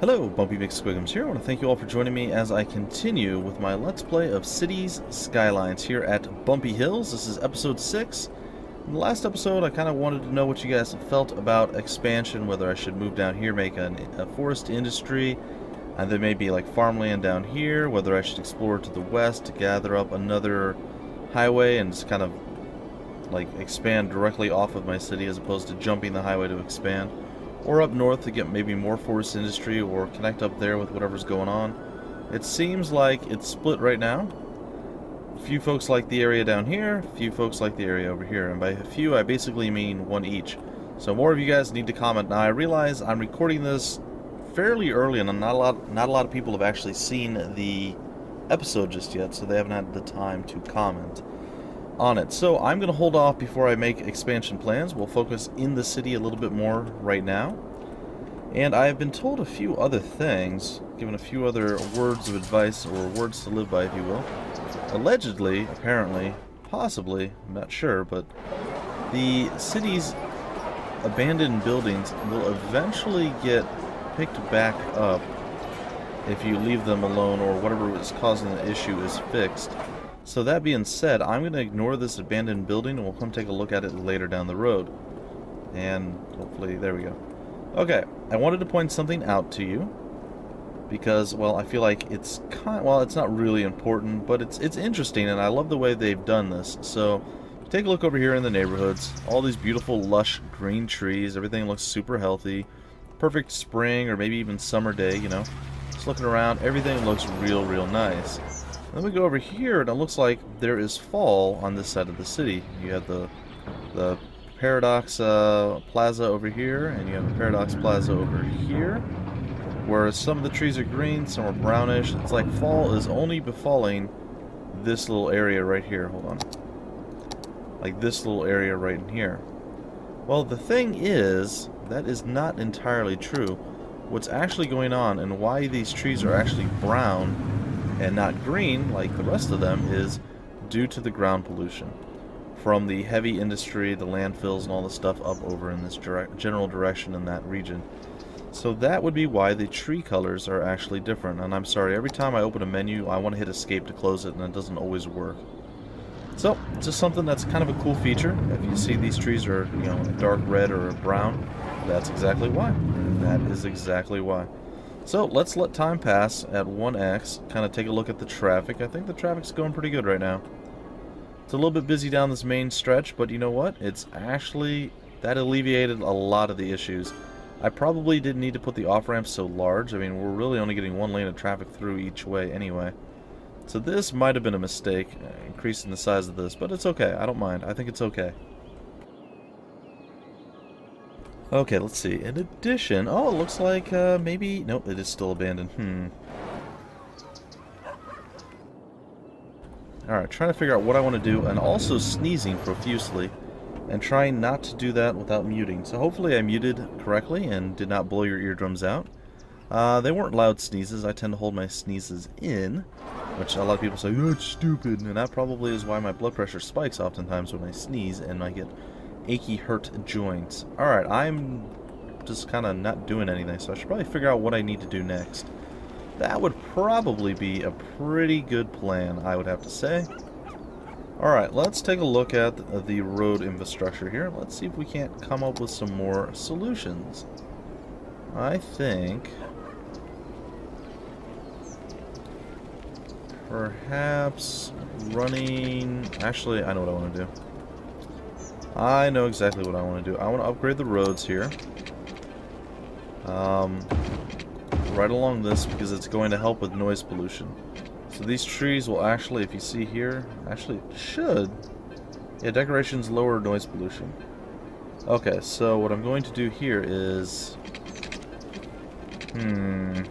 Hello, Bumpy Big Squigums here. I want to thank you all for joining me as I continue with my Let's Play of Cities Skylines here at Bumpy Hills. This is episode 6. In the last episode, I kind of wanted to know what you guys felt about expansion, whether I should move down here, make a forest industry, and then maybe like farmland down here, whether I should explore to the west to gather up another highway and just kind of like expand directly off of my city as opposed to jumping the highway to expand. Or up north to get maybe more forest industry, or connect up there with whatever's going on. It seems like it's split right now. A few folks like the area down here, a few folks like the area over here. And by a few, I basically mean one each. So more of you guys need to comment. Now I realize I'm recording this fairly early, and not a lot of people have actually seen the episode just yet, so they haven't had the time to comment on it. So I'm going to hold off before I make expansion plans. We'll focus in the city a little bit more right now. And I have been told a few other things, given a few other words of advice, or words to live by, if you will. Allegedly, apparently, possibly, I'm not sure, but the city's abandoned buildings will eventually get picked back up if you leave them alone, or whatever is causing the issue is fixed. So that being said, I'm going to ignore this abandoned building, and we'll come take a look at it later down the road. And hopefully, there we go. Okay, I wanted to point something out to you, because, well, I feel like it's well, it's not really important, but it's interesting, and I love the way they've done this. So, take a look over here in the neighborhoods. All these beautiful, lush, green trees. Everything looks super healthy. Perfect spring, or maybe even summer day, you know. Just looking around, everything looks real nice. Then we go over here, and it looks like there is fall on this side of the city. You have the Paradox Plaza over here, and you have the Paradox Plaza over here, where some of the trees are green, some are brownish. It's like fall is only befalling this little area right here. Hold on. Like this little area right in here. Well, the thing is, that is not entirely true. What's actually going on, and why these trees are actually brown and not green like the rest of them, is due to the ground pollution from the heavy industry, the landfills, and all the stuff up over in this general direction in that region. So that would be why the tree colors are actually different. And I'm sorry, every time I open a menu, I want to hit escape to close it, and it doesn't always work. So, just something that's kind of a cool feature. If you see these trees are, you know, a dark red or a brown, that's exactly why. That is exactly why. So, let's let time pass at 1x, kind of take a look at the traffic. I think the traffic's going pretty good right now. It's a little bit busy down this main stretch, but you know what? It's actually, that alleviated a lot of the issues. I probably didn't need to put the off-ramps so large. I mean, we're really only getting one lane of traffic through each way anyway. So this might have been a mistake, increasing the size of this, but it's okay. I don't mind. I think it's okay. Okay, let's see. In addition, oh, it looks like maybe, nope, it is still abandoned. Alright, trying to figure out what I want to do, and also sneezing profusely, and trying not to do that without muting. So hopefully I muted correctly and did not blow your eardrums out. They weren't loud sneezes. I tend to hold my sneezes in, which a lot of people say, oh, it's stupid, and that probably is why my blood pressure spikes oftentimes when I sneeze, and I get achy, hurt joints. Alright, I'm just kind of not doing anything, so I should probably figure out what I need to do next. That would probably be a pretty good plan, I would have to say. Alright, let's take a look at the road infrastructure here. Let's see if we can't come up with some more solutions. I think perhaps running... Actually, I know what I want to do. I know exactly what I want to do. I want to upgrade the roads here. Right along this, because it's going to help with noise pollution. So these trees will actually, if you see here, actually should... Yeah, decorations lower noise pollution. Okay, so what I'm going to do here is... I'm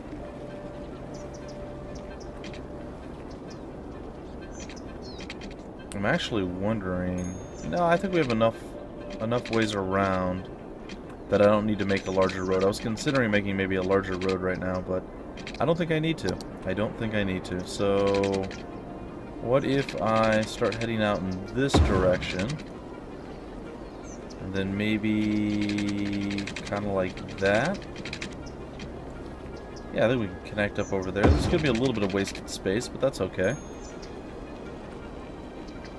actually wondering... No, I think we have enough ways around that I don't need to make a larger road. I was considering making maybe a larger road right now, but I don't think I need to. I don't think I need to. So, what if I start heading out in this direction? And then maybe kind of like that. Yeah, I think we can connect up over there. There's going to be a little bit of wasted space, but that's okay.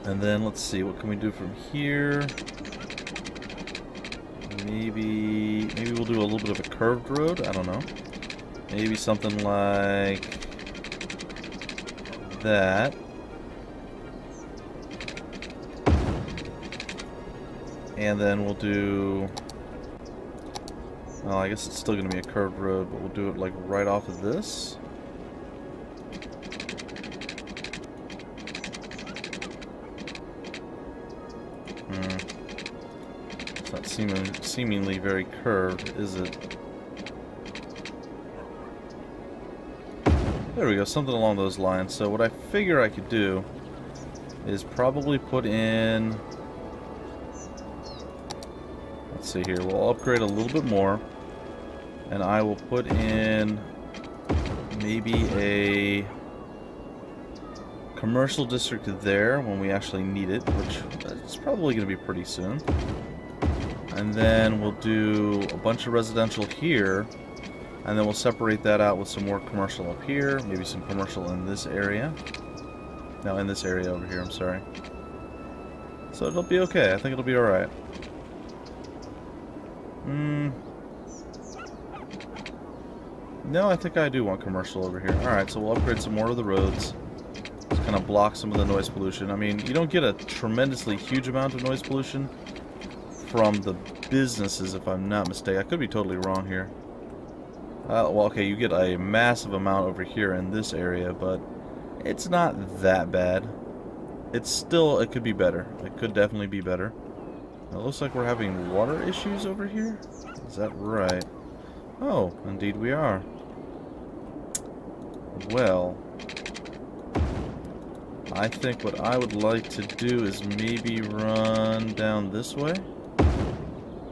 And then, let's see, what can we do from here? Maybe we'll do a little bit of a curved road. I don't know. Maybe something like that. And then we'll do... Well, I guess it's still going to be a curved road, but we'll do it like right off of this. It's not seemingly very curved, is it? There we go, something along those lines. So what I figure I could do is probably put in... Let's see here, we'll upgrade a little bit more. And I will put in maybe a commercial district there when we actually need it, which is probably going to be pretty soon. And then we'll do a bunch of residential here, and then we'll separate that out with some more commercial up here, maybe some commercial in this area. No, in this area over here, I'm sorry. So it'll be okay, I think it'll be alright. No, I think I do want commercial over here. Alright, so we'll upgrade some more of the roads. Just kind of block some of the noise pollution. I mean, you don't get a tremendously huge amount of noise pollution from the businesses, if I'm not mistaken. I could be totally wrong here. Well, okay, you get a massive amount over here in this area, but it's not that bad. It's still, it could be better. It could definitely be better. It looks like we're having water issues over here. Is that right? Oh, indeed we are. Well, I think what I would like to do is maybe run down this way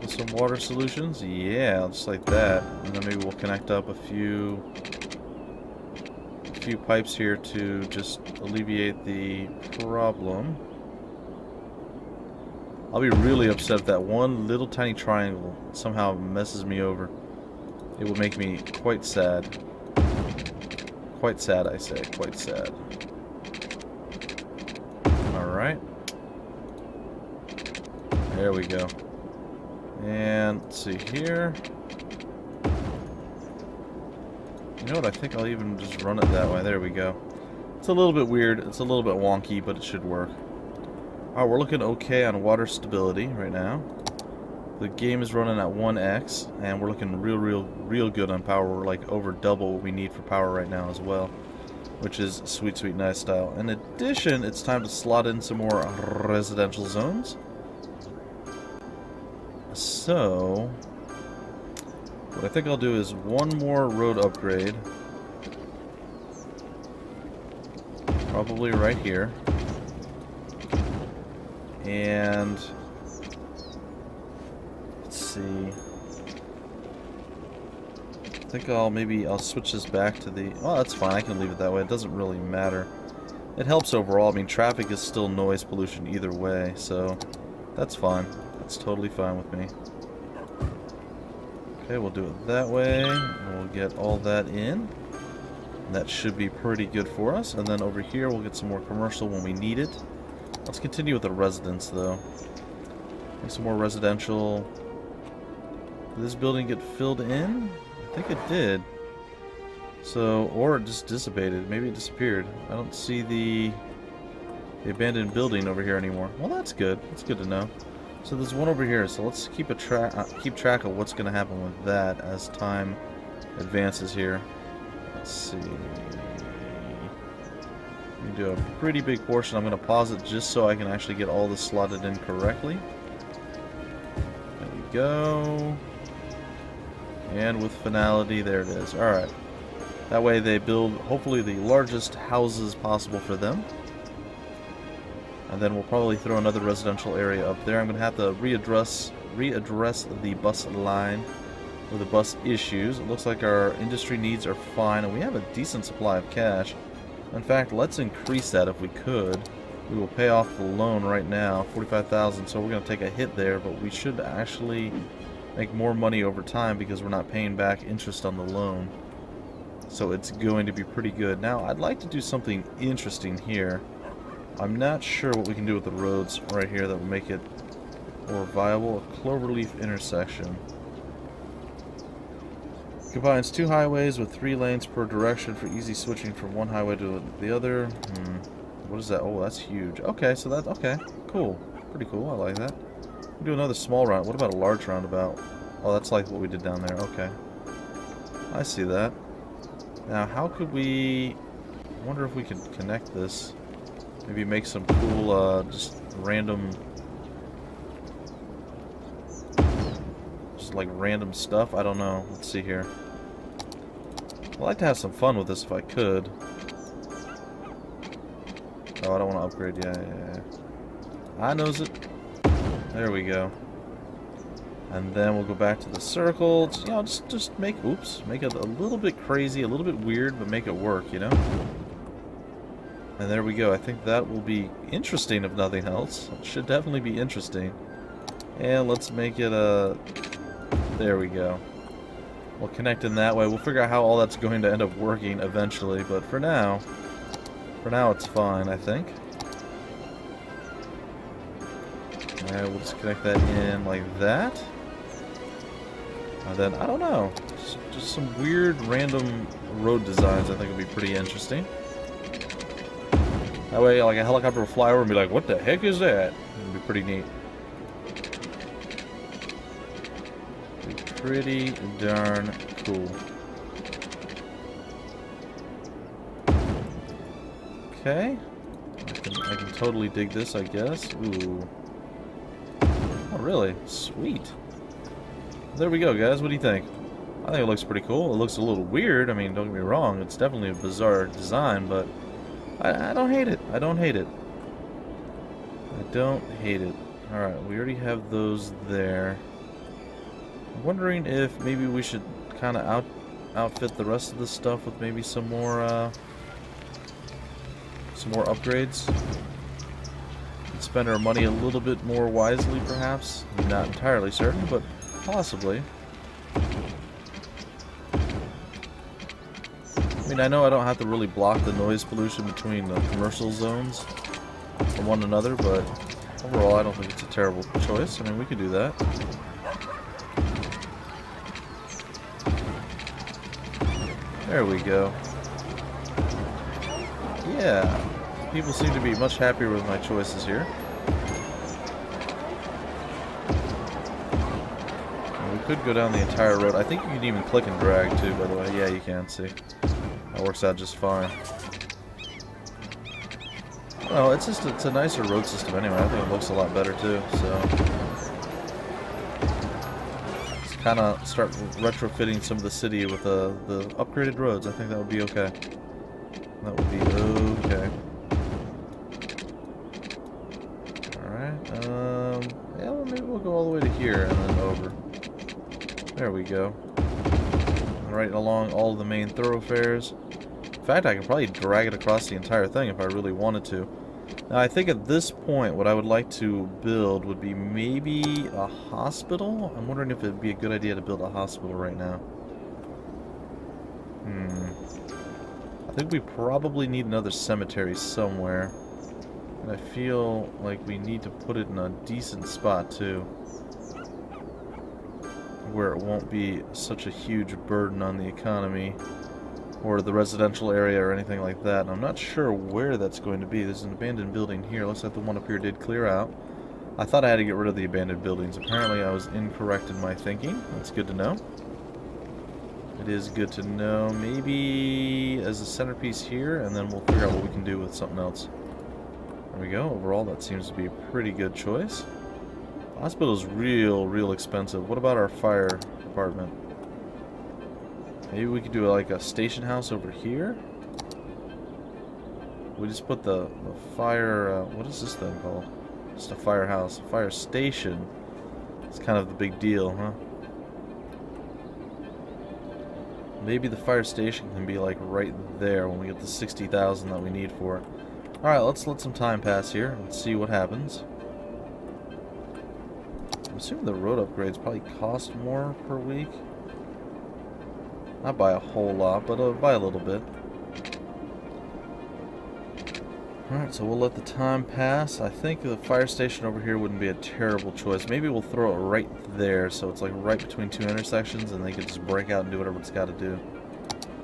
with some water solutions. Yeah, just like that. And then maybe we'll connect up a few pipes here to just alleviate the problem. I'll be really upset if that one little tiny triangle somehow messes me over. It would make me quite sad. Quite sad, I say. Quite sad. Alright. There we go. And let's see here. You know what? I think I'll even just run it that way. There we go. It's a little bit weird. It's a little bit wonky, but it should work. Alright, we're looking okay on water stability right now. The game is running at 1x, and we're looking real good on power. We're like over double what we need for power right now as well, which is sweet, sweet, nice style. In addition, it's time to slot in some more residential zones. So, what I think I'll do is one more road upgrade. Probably right here. And let's see. I think I'll switch this back to the... Oh, that's fine. I can leave it that way. It doesn't really matter. It helps overall. I mean, traffic is still noise pollution either way, so that's fine. That's totally fine with me. Okay, we'll do it that way. And we'll get all that in. And that should be pretty good for us. And then over here, we'll get some more commercial when we need it. Let's continue with the residents, though. Make some more residential. Did this building get filled in? I think it did. So, or it just dissipated. Maybe it disappeared. I don't see the abandoned building over here anymore. Well, that's good. That's good to know. So there's one over here. So let's keep track of what's going to happen with that as time advances here. Let's see. We do a pretty big portion. I'm going to pause it just so I can actually get all this slotted in correctly. There we go. And with finality, there it is. Alright. That way they build, hopefully, the largest houses possible for them. And then we'll probably throw another residential area up there. I'm going to have to readdress the bus line or the bus issues. It looks like our industry needs are fine, and we have a decent supply of cash. In fact, let's increase that if we could. We will pay off the loan right now, $45,000, so we're going to take a hit there, but we should actually make more money over time because we're not paying back interest on the loan. So it's going to be pretty good. Now, I'd like to do something interesting here. I'm not sure what we can do with the roads right here that will make it more viable. A cloverleaf intersection. Combines 2 highways with 3 lanes per direction for easy switching from one highway to the other. What is that? Oh, that's huge. Okay, so that's... Okay, cool. Pretty cool. I like that. We'll do another small round. What about a large roundabout? Oh, that's like what we did down there. Okay. I see that. Now, how could we... I wonder if we could connect this. Maybe make some cool, just random... Just like random stuff? I don't know. Let's see here. I'd like to have some fun with this if I could. Oh, I don't want to upgrade. Yeah. I knows it. There we go. And then we'll go back to the circle. You know, just make it a little bit crazy, a little bit weird, but make it work, you know? And there we go. I think that will be interesting, if nothing else. It should definitely be interesting. And let's make it a... There we go. We'll connect in that way. We'll figure out how all that's going to end up working eventually, but for now it's fine, I think. And we'll just connect that in like that. And then, I don't know, just some weird random road designs I think would be pretty interesting. That way, like, a helicopter will fly over and be like, what the heck is that? It would be pretty neat. Be pretty darn cool. Okay. I can totally dig this, I guess. Ooh. Oh, really? Sweet. There we go, guys. What do you think? I think it looks pretty cool. It looks a little weird. I mean, don't get me wrong. It's definitely a bizarre design, but I don't hate it. I don't hate it. I don't hate it. Alright, we already have those there. I'm wondering if maybe we should kind of outfit the rest of this stuff with maybe some more upgrades. Spend our money a little bit more wisely, perhaps. I'm not entirely certain, but possibly. I mean, I know I don't have to really block the noise pollution between the commercial zones from one another, but overall I don't think it's a terrible choice. I mean, we could do that. There we go. Yeah. People seem to be much happier with my choices here. And we could go down the entire road. I think you can even click and drag too, by the way. Yeah, you can, see. That works out just fine. Well, it's a nicer road system anyway. I think it looks a lot better too, so. Let's kind of start retrofitting some of the city with the upgraded roads. I think that would be okay. That would be okay. Yeah, well, maybe we'll go all the way to here and then over. There we go. Right along all of the main thoroughfares. In fact, I could probably drag it across the entire thing if I really wanted to. Now, I think at this point, what I would like to build would be maybe a hospital. I'm wondering if it'd be a good idea to build a hospital right now. I think we probably need another cemetery somewhere. And I feel like we need to put it in a decent spot, too. Where it won't be such a huge burden on the economy. Or the residential area or anything like that. And I'm not sure where that's going to be. There's an abandoned building here. Looks like the one up here did clear out. I thought I had to get rid of the abandoned buildings. Apparently I was incorrect in my thinking. That's good to know. It is good to know. Maybe as a centerpiece here, and then we'll figure out what we can do with something else. There we go. Overall, that seems to be a pretty good choice. Hospital's real expensive. What about our fire department? Maybe we could do like a station house over here. We just put the fire... what is this thing called? Just a firehouse. A fire station. It's kind of the big deal, huh? Maybe the fire station can be like right there when we get the 60,000 that we need for it. Alright, let's let some time pass here and see what happens. I'm assuming the road upgrades probably cost more per week. Not by a whole lot, but by a little bit. Alright, so we'll let the time pass. I think the fire station over here wouldn't be a terrible choice. Maybe we'll throw it right there, so it's like right between two intersections, and they could just break out and do whatever it's got to do.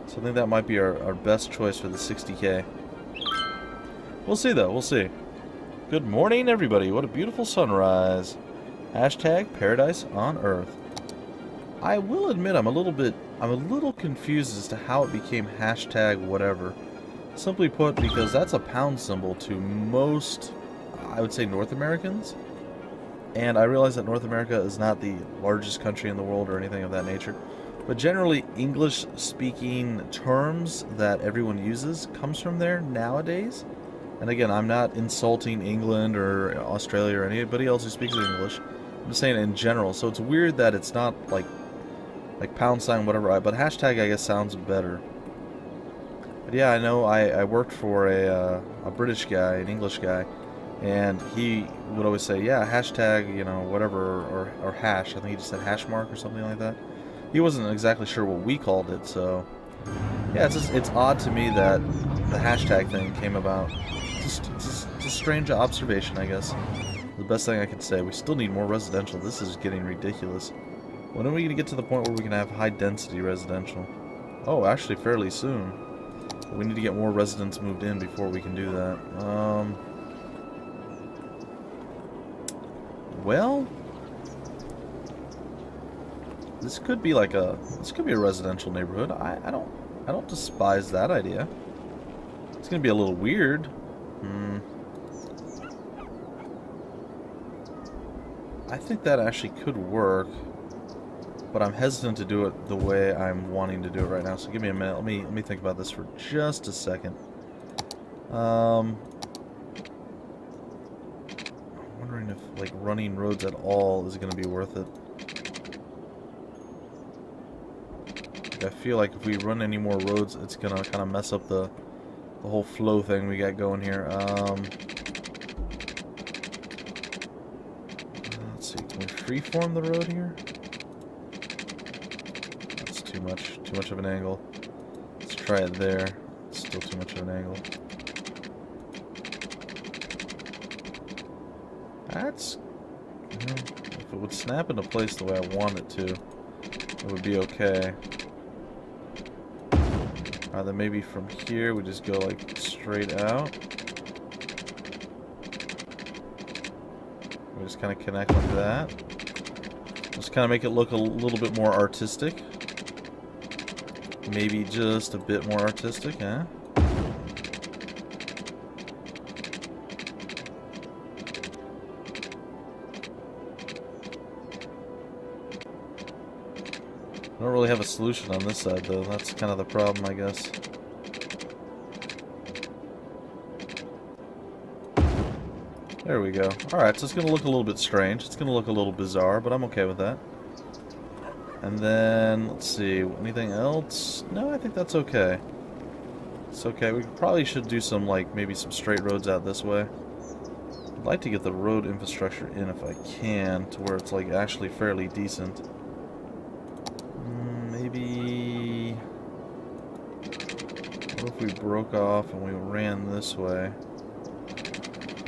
So I think that might be our best choice for the 60K. We'll see, though. We'll see. Good morning, everybody. What a beautiful sunrise. Hashtag paradise on Earth. I will admit I'm a little confused as to how it became hashtag whatever. Simply put, because that's a pound symbol to most, I would say, North Americans. And I realize that North America is not the largest country in the world or anything of that nature. But generally, English-speaking terms that everyone uses comes from there nowadays. And again, I'm not insulting England or Australia or anybody else who speaks English. I'm just saying in general. So it's weird that it's not like pound sign, whatever. But hashtag, I guess, sounds better. But yeah, I know I worked for a British guy, an English guy, and he would always say, yeah, hashtag, you know, whatever, or hash. I think he just said hash mark or something like that. He wasn't exactly sure what we called it, so yeah, it's odd to me that the hashtag thing came about. It's a strange observation, I guess. The best thing I could say. We still need more residential. This is getting ridiculous. When are we going to get to the point where we can have high-density residential? Oh, actually fairly soon. We need to get more residents moved in before we can do that. Well, this could be like a residential neighborhood. I don't despise that idea. It's gonna be a little weird. I think that actually could work, but I'm hesitant to do it the way I'm wanting to do it right now. So give me a minute. Let me think about this for just a second. I'm wondering if like running roads at all is going to be worth it. I feel like if we run any more roads, it's going to kind of mess up the whole flow thing we got going here. Let's see. Can we freeform the road here? Too much of an angle. Let's try it there. It's still too much of an angle. That's, you know, if it would snap into place the way I want it to, it would be okay. Then maybe from here we just go like straight out. We just kind of connect like that. Just kind of make it look a little bit more artistic. Maybe just a bit more artistic, huh? I don't really have a solution on this side, though. That's kind of the problem, I guess. There we go. Alright, so it's going to look a little bit strange. It's going to look a little bizarre, but I'm okay with that. And then, let's see, anything else? No, I think that's okay. It's okay. We probably should do some, like, maybe some straight roads out this way. I'd like to get the road infrastructure in if I can, to where it's, like, actually fairly decent. Maybe... what if we broke off and we ran this way?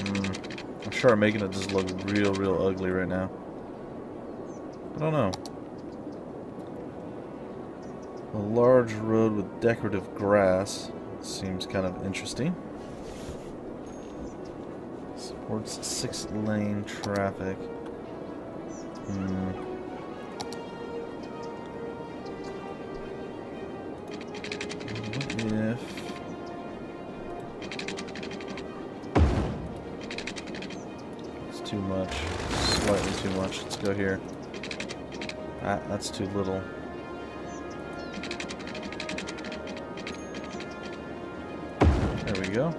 I'm sure I'm making it just look real ugly right now. I don't know. A large road with decorative grass seems kind of interesting. Supports 6-lane traffic. What if... it's too much. Slightly too much. Let's go here. That's too little. There we go.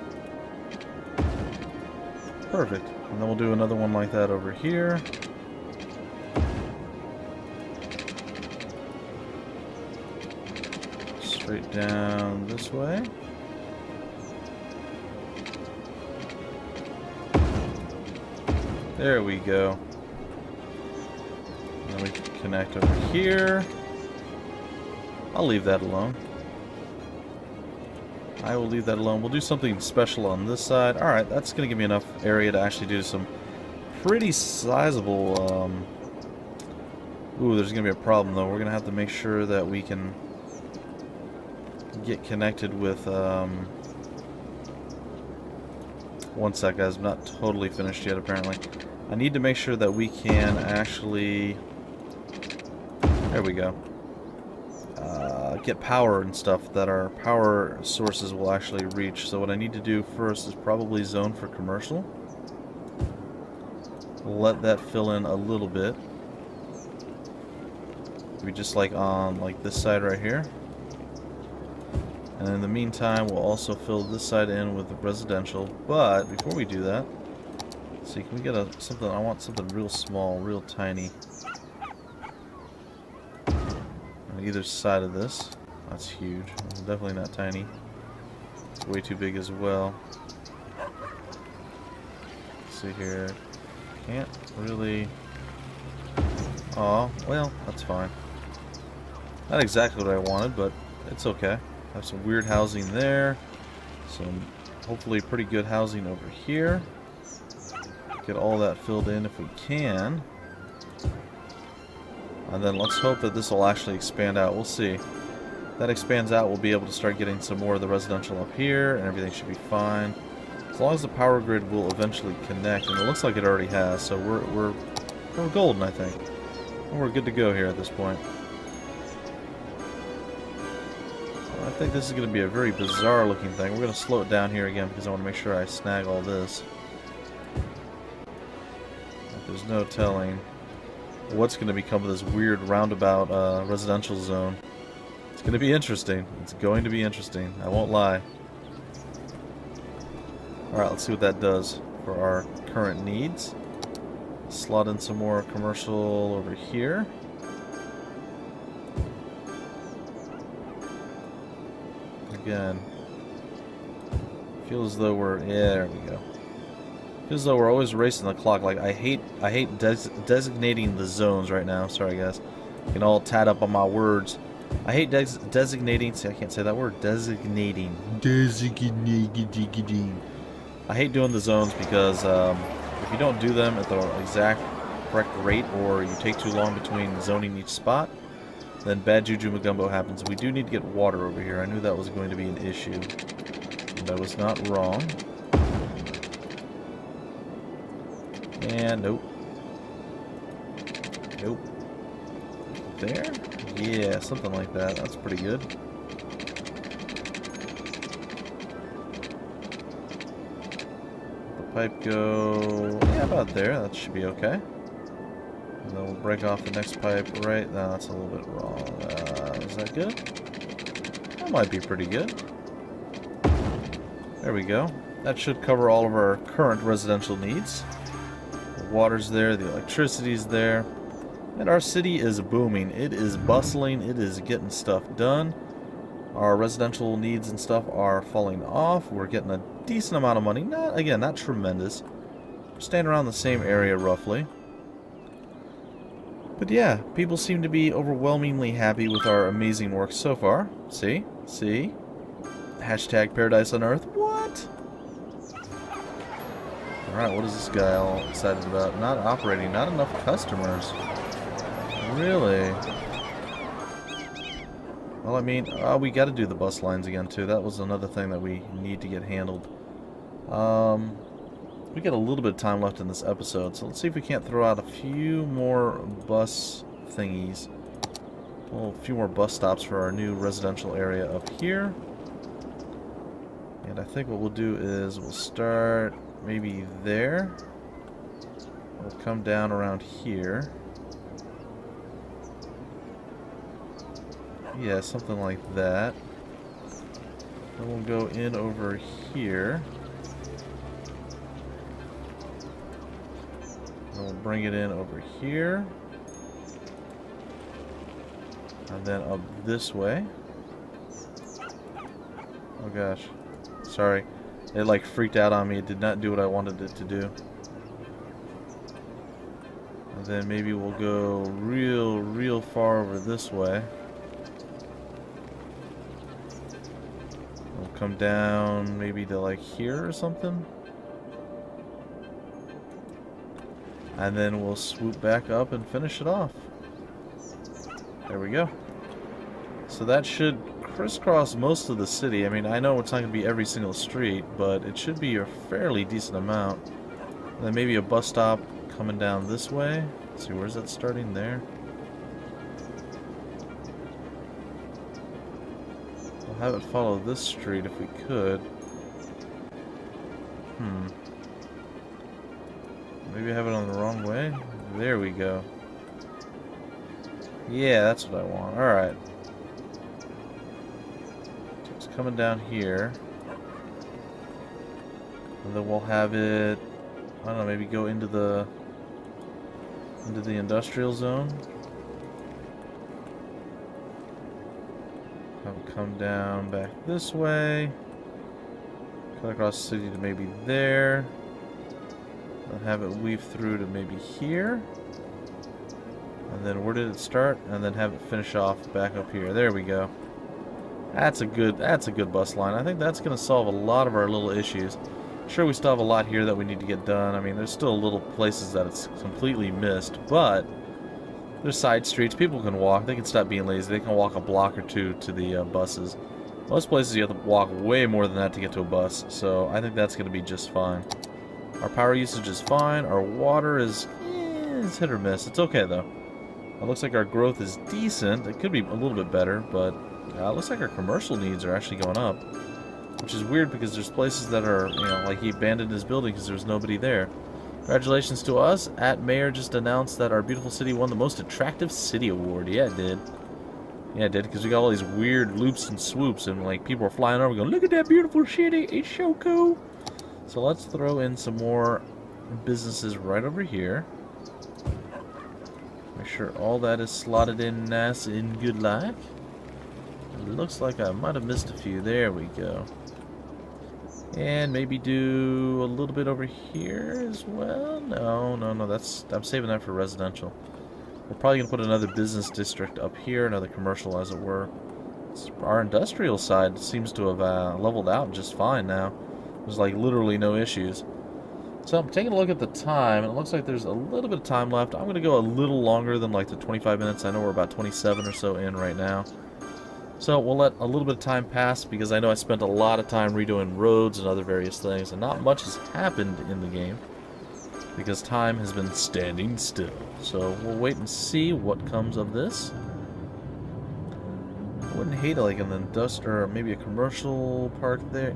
Perfect. And then we'll do another one like that over here. Straight down this way. There we go. And then we can connect over here. I'll leave that alone. I will leave that alone. We'll do something special on this side. Alright, that's going to give me enough area to actually do some pretty sizable... Ooh, there's going to be a problem, though. We're going to have to make sure that we can get connected with... One sec, guys. I'm not totally finished yet, apparently. I need to make sure that we can actually... There we go. Get power and stuff that our power sources will actually reach. So what I need to do first is probably zone for commercial. Let that fill in a little bit. We just like on like this side right here. And in the meantime, we'll also fill this side in with residential. But before we do that, let's see, can we get something? I want something real small, real tiny. On either side of this. That's huge. It's definitely not tiny. It's way too big as well. Let's see here. Can't really... Aw, well, that's fine. Not exactly what I wanted, but it's okay. Have some weird housing there. Some hopefully pretty good housing over here. Get all that filled in if we can. And then let's hope that this will actually expand out. We'll see. If that expands out, we'll be able to start getting some more of the residential up here, and everything should be fine. As long as the power grid will eventually connect, and it looks like it already has, so we're golden, I think. And we're good to go here at this point. So I think this is going to be a very bizarre looking thing. We're going to slow it down here again because I want to make sure I snag all this. But there's no telling what's going to become of this weird roundabout residential zone. It's going to be interesting. It's going to be interesting. I won't lie. Alright, let's see what that does for our current needs. Slot in some more commercial over here. Again, feel as though we're... Yeah, there we go. Feels as though we're always racing the clock. Like, I hate designating the zones right now. Sorry, guys. Getting all tied up on my words. I hate designating... See, I can't say that word. Designating. I hate doing the zones because if you don't do them at the exact correct rate, or you take too long between zoning each spot, then bad juju magumbo happens. We do need to get water over here. I knew that was going to be an issue. And I was not wrong. And nope. Nope. There? Yeah, something like that. That's pretty good. The pipe go... Yeah, about there. That should be okay. And then we'll break off the next pipe right... No, that's a little bit wrong. Is that good? That might be pretty good. There we go. That should cover all of our current residential needs. The water's there, the electricity's there. And our city is booming. It is bustling. It is getting stuff done. Our residential needs and stuff are falling off. We're getting a decent amount of money. Not, again, not tremendous. We're staying around the same area roughly. But yeah, people seem to be overwhelmingly happy with our amazing work so far. See? See? Hashtag paradise on earth. What? Alright, what is this guy all excited about? Not operating. Not enough customers. Really? Well, I mean, we got to do the bus lines again, too. That was another thing that we need to get handled. We got a little bit of time left in this episode, so let's see if we can't throw out a few more bus thingies. Well, a few more bus stops for our new residential area up here. And I think what we'll do is we'll start maybe there. We'll come down around here. Yeah, something like that. Then we'll go in over here. And we'll bring it in over here. And then up this way. Oh gosh. Sorry. It like freaked out on me. It did not do what I wanted it to do. And then maybe we'll go real far over this way. come down maybe to like here or something. And then we'll swoop back up and finish it off. There we go. So that should crisscross most of the city. I mean, I know it's not going to be every single street, but it should be a fairly decent amount. And then maybe a bus stop coming down this way. Let's see, where's that starting? There. We'll have it follow this street if we could. Maybe I have it on the wrong way? There we go. Yeah, that's what I want. Alright. It's coming down here. And then we'll have it, I don't know, maybe go into the industrial zone. Have it come down back this way. Cut across the city to maybe there. And have it weave through to maybe here. And then where did it start? And then have it finish off back up here. There we go. That's a good bus line. I think that's going to solve a lot of our little issues. Sure, we still have a lot here that we need to get done. I mean, there's still little places that it's completely missed, but there's side streets. People can walk. They can stop being lazy. They can walk a block or two to the buses. Most places you have to walk way more than that to get to a bus, so I think that's going to be just fine. Our power usage is fine. Our water is it's hit or miss. It's okay, though. It looks like our growth is decent. It could be a little bit better, but it looks like our commercial needs are actually going up. Which is weird because there's places that are, you know, like he abandoned his building because there's nobody there. Congratulations to us. Mayor just announced that our beautiful city won the most attractive city award. Yeah, it did. Yeah, it did, because we got all these weird loops and swoops, and like people are flying over going, look at that beautiful city. It's so cool. So let's throw in some more businesses right over here. Make sure all that is slotted in nice and good like. It looks like I might have missed a few. There we go. And maybe do a little bit over here as well. No, I'm saving that for residential. We're probably going to put another business district up here, another commercial as it were. Our industrial side seems to have leveled out just fine now. There's like literally no issues. So I'm taking a look at the time, and it looks like there's a little bit of time left. I'm going to go a little longer than like the 25 minutes. I know we're about 27 or so in right now. So we'll let a little bit of time pass because I know I spent a lot of time redoing roads and other various things, and not much has happened in the game because time has been standing still. So we'll wait and see what comes of this. I wouldn't hate like an industrial or maybe a commercial park there.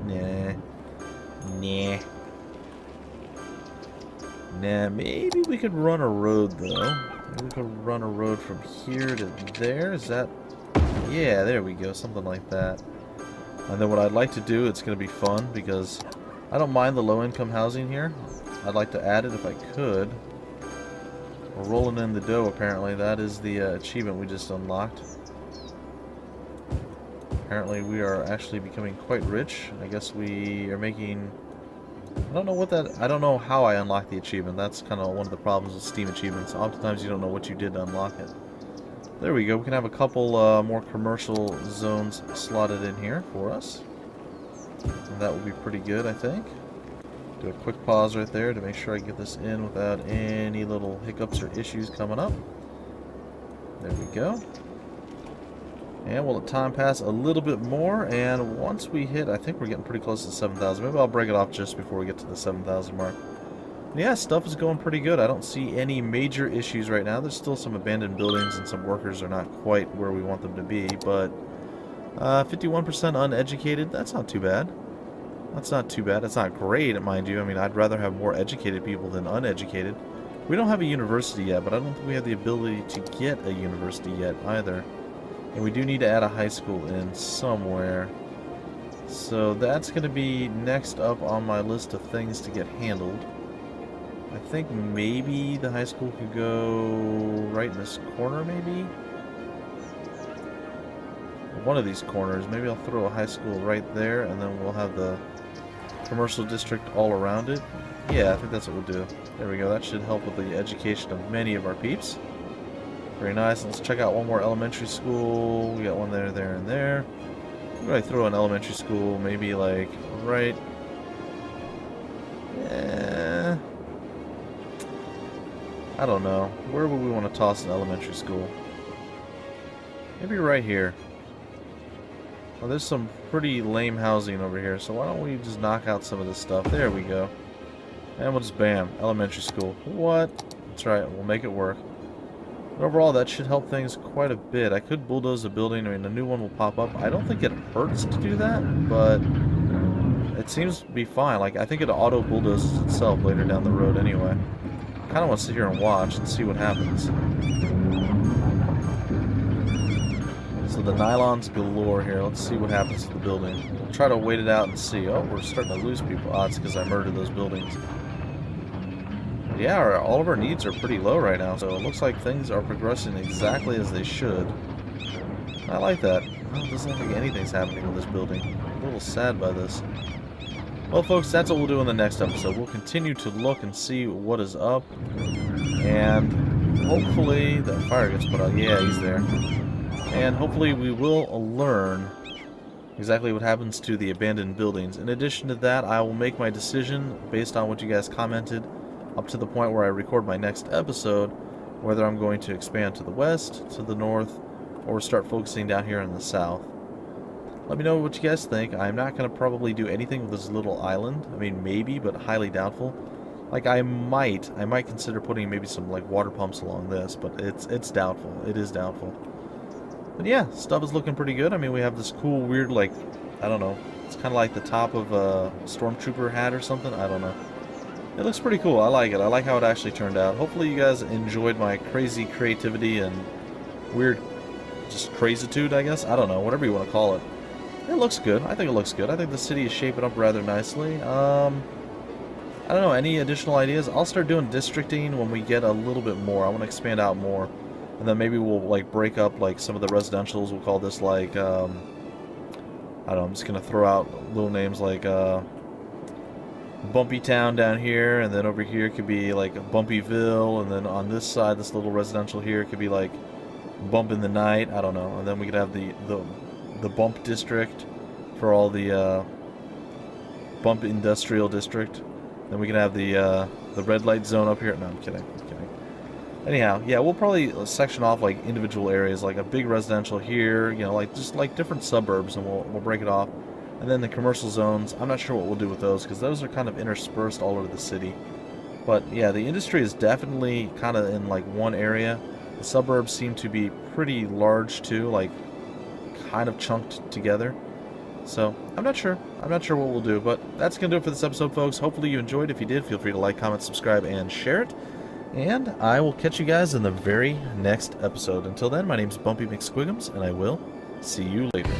Nah, maybe we could run a road though. Maybe we could run a road from here to there. Is that... Yeah, there we go, something like that. And then what I'd like to do, it's going to be fun because I don't mind the low-income housing here. I'd like to add it if I could. We're rolling in the dough, apparently. That is the achievement we just unlocked. Apparently we are actually becoming quite rich. I guess we are making... I don't know how I unlocked the achievement. That's kind of one of the problems with Steam achievements. Oftentimes you don't know what you did to unlock it. There we go. We can have a couple more commercial zones slotted in here for us. And that will be pretty good, I think. Do a quick pause right there to make sure I get this in without any little hiccups or issues coming up. There we go. And we'll let time pass a little bit more, and once we hit, I think we're getting pretty close to 7,000. Maybe I'll break it off just before we get to the 7,000 mark. Yeah, stuff is going pretty good. I don't see any major issues right now. There's still some abandoned buildings and some workers are not quite where we want them to be, but 51% uneducated, that's not too bad. That's not too bad. It's not great, mind you. I mean, I'd rather have more educated people than uneducated. We don't have a university yet, but I don't think we have the ability to get a university yet either. And we do need to add a high school in somewhere. So that's going to be next up on my list of things to get handled. I think maybe the high school could go right in this corner, maybe? One of these corners. Maybe I'll throw a high school right there, and then we'll have the commercial district all around it. Yeah, I think that's what we'll do. There we go. That should help with the education of many of our peeps. Very nice. Let's check out one more elementary school. We got one there, there, and there. Where do I throw an elementary school? Maybe like right. I don't know. Where would we want to toss an elementary school? Maybe right here. Well, there's some pretty lame housing over here, so why don't we just knock out some of this stuff? There we go. And we'll just bam, elementary school. What? That's right, we'll make it work. But overall, that should help things quite a bit. I could bulldoze a building, I mean, a new one will pop up. I don't think it hurts to do that, but it seems to be fine. Like, I think it auto-bulldozes itself later down the road anyway. I kind of want to sit here and watch and see what happens. So the nylons galore here. Let's see what happens to the building. We'll try to wait it out and see. Oh, we're starting to lose people. Oh, it's because I murdered those buildings. But yeah, all of our needs are pretty low right now, so it looks like things are progressing exactly as they should. I like that. Well, it doesn't look like anything's happening with this building. I'm a little sad by this. Well, folks, that's what we'll do in the next episode. We'll continue to look and see what is up. And hopefully the fire gets put out. Yeah, he's there. And hopefully we will learn exactly what happens to the abandoned buildings. In addition to that, I will make my decision based on what you guys commented up to the point where I record my next episode, whether I'm going to expand to the west, to the north, or start focusing down here in the south. Let me know what you guys think. I'm not going to probably do anything with this little island. I mean, maybe, but highly doubtful. Like, I might consider putting maybe some, like, water pumps along this, but it's doubtful. It is doubtful. But yeah, stuff is looking pretty good. I mean, we have this cool, weird, like, I don't know. It's kind of like the top of a stormtrooper hat or something. I don't know. It looks pretty cool. I like it. I like how it actually turned out. Hopefully you guys enjoyed my crazy creativity and weird, just crazitude, I guess. I don't know. Whatever you want to call it. It looks good. I think it looks good. I think the city is shaping up rather nicely. I don't know. Any additional ideas? I'll start doing districting when we get a little bit more. I want to expand out more. And then maybe we'll, like, break up, like, some of the residentials. We'll call this, like, I don't know. I'm just going to throw out little names like, Bumpy Town down here. And then over here could be, like, Bumpyville. And then on this side, this little residential here could be, like, Bump in the Night. I don't know. And then we could have the Bump District for all the Bump Industrial District. Then we can have the red light zone up here. No, I'm kidding. I'm kidding. Anyhow, yeah, we'll probably section off like individual areas, like a big residential here, you know, like just like different suburbs, and we'll break it off. And then the commercial zones, I'm not sure what we'll do with those because those are kind of interspersed all over the city. But yeah, the industry is definitely kind of in like one area. The suburbs seem to be pretty large too, like kind of chunked together. So I'm not sure what we'll do, but that's gonna do it for this episode, folks. Hopefully you enjoyed. If you did, feel free to like, comment, subscribe, and share it. And I will catch you guys in the very next episode. Until then, my name's Bumpy McSquigums, and I will see you later.